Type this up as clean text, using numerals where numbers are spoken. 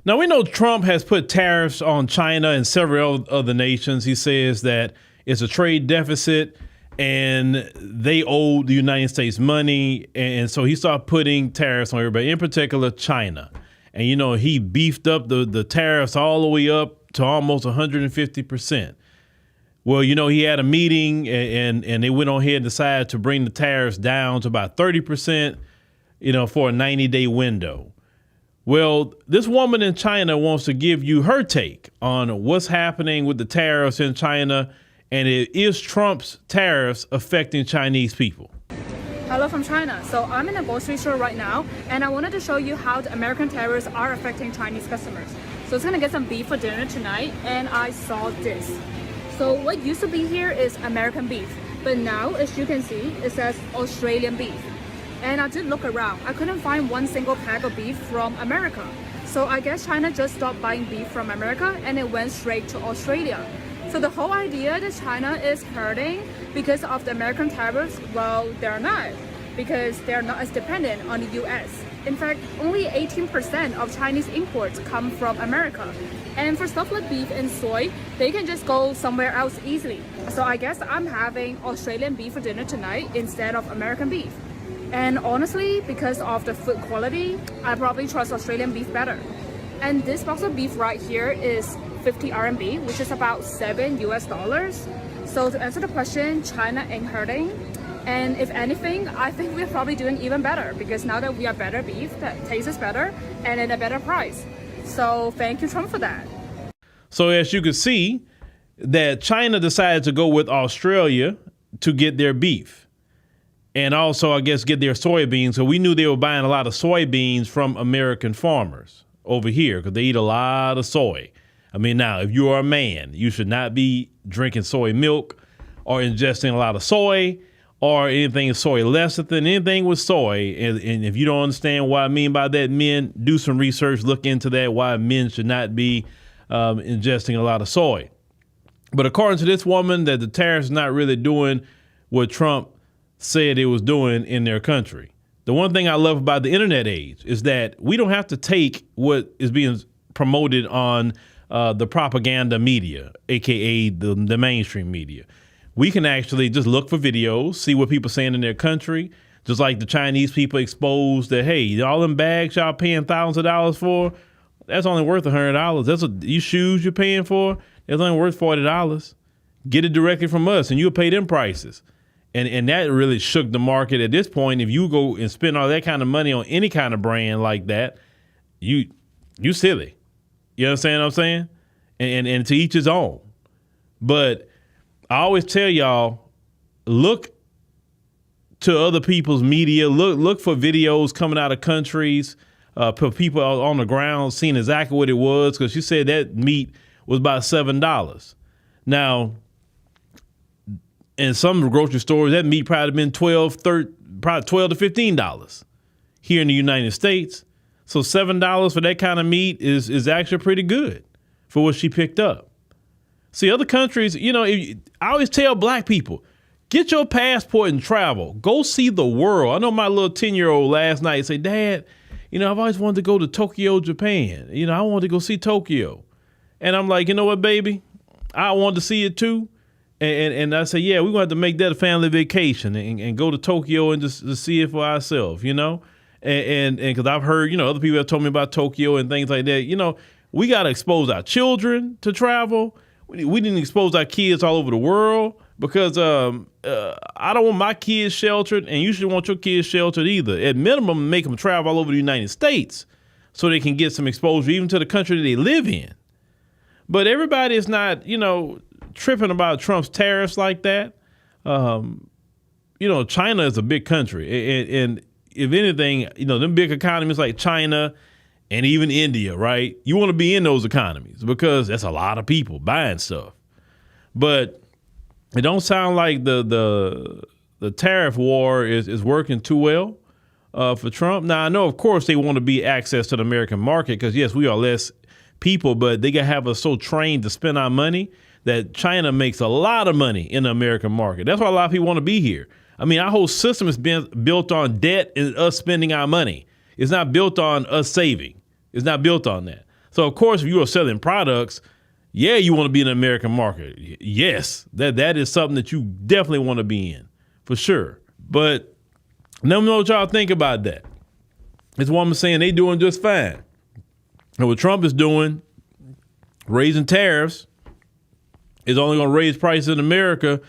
Now, we know Trump has put tariffs on China and several other nations. He says that it's a trade deficit and they owe the United States money. And so he started putting tariffs on everybody, in particular China. And, he beefed up the tariffs all the way up to almost 150%. Well, he had a meeting and they went on ahead and decided to bring the tariffs down to about 30%, for a 90-day window. Well, this woman in China wants to give you her take on what's happening with the tariffs in China, and is Trump's tariffs affecting Chinese people? Hello from China. So I'm in a grocery store right now, and I wanted to show you how the American tariffs are affecting Chinese customers. So I was gonna get some beef for dinner tonight, and I saw this. So what used to be here is American beef, but now, as you can see, it says Australian beef. And I did look around. I couldn't find one single pack of beef from America. So I guess China just stopped buying beef from America and it went straight to Australia. So the whole idea that China is hurting because of the American tariffs, well, they're not, because they're not as dependent on the US. In fact, only 18% of Chinese imports come from America. And for stuff like beef and soy, they can just go somewhere else easily. So I guess I'm having Australian beef for dinner tonight instead of American beef. And honestly, because of the food quality, I probably trust Australian beef better. And this box of beef right here is 50 RMB, which is about $7 US. So to answer the question, China ain't hurting. And if anything, I think we're probably doing even better, because now that we have better beef that tastes better and at a better price. So thank you, Trump, for that. So as you can see, that China decided to go with Australia to get their beef. And also, I guess, get their soybeans. So we knew they were buying a lot of soybeans from American farmers over here because they eat a lot of soy. I mean, now, if you are a man, you should not be drinking soy milk or ingesting a lot of soy or anything soy lecithin, anything with soy. And if you don't understand what I mean by that, men, do some research, look into that, why men should not be ingesting a lot of soy. But according to this woman, that the tariffs is not really doing what Trump said it was doing in their country. The one thing I love about the internet age is that we don't have to take what is being promoted on the propaganda media, aka the mainstream media. We can actually just look for videos, see what people are saying in their country, just like the Chinese people exposed that, hey, all them bags y'all paying thousands of dollars for, that's only worth $100. That's what you shoes you're paying for, that's only worth $40. Get it directly from us and you'll pay them prices. And that really shook the market at this point. If you go and spend all that kind of money on any kind of brand like that, you silly. You understand what I'm saying? And to each his own. But I always tell y'all, look to other people's media. Look for videos coming out of countries, for people on the ground seeing exactly what it was. Because she said that meat was about $7. Now, in some grocery stores, that meat probably been $12 to $15 here in the United States. So $7 for that kind of meat is actually pretty good for what she picked up. See, other countries, I always tell black people, get your passport and travel. Go see the world. I know my little 10-year-old last night said, Dad, I've always wanted to go to Tokyo, Japan. I wanted to go see Tokyo. And I'm like, you know what, baby? I wanted to see it too. And I say, yeah, we're going to have to make that a family vacation and go to Tokyo and just to see it for ourselves, And because I've heard, other people have told me about Tokyo and things like that. We got to expose our children to travel. We didn't expose our kids all over the world because I don't want my kids sheltered, and you shouldn't want your kids sheltered either. At minimum, make them travel all over the United States so they can get some exposure even to the country that they live in. But everybody is not, tripping about Trump's tariffs like that. China is a big country. And if anything, them big economies like China and even India, right? You want to be in those economies because that's a lot of people buying stuff. But it don't sound like the tariff war is working too well for Trump. Now, I know, of course, they want to be access to the American market because, yes, we are less people, but they got to have us so trained to spend our money that China makes a lot of money in the American market. That's why a lot of people want to be here. I mean, our whole system is built on debt and us spending our money. It's not built on us saving. It's not built on that. So of course, if you are selling products, yeah, you want to be in the American market. Yes, that is something that you definitely want to be in, for sure. But let me know what y'all think about that. This woman saying they doing just fine. And what Trump is doing, raising tariffs, is only going to raise prices in America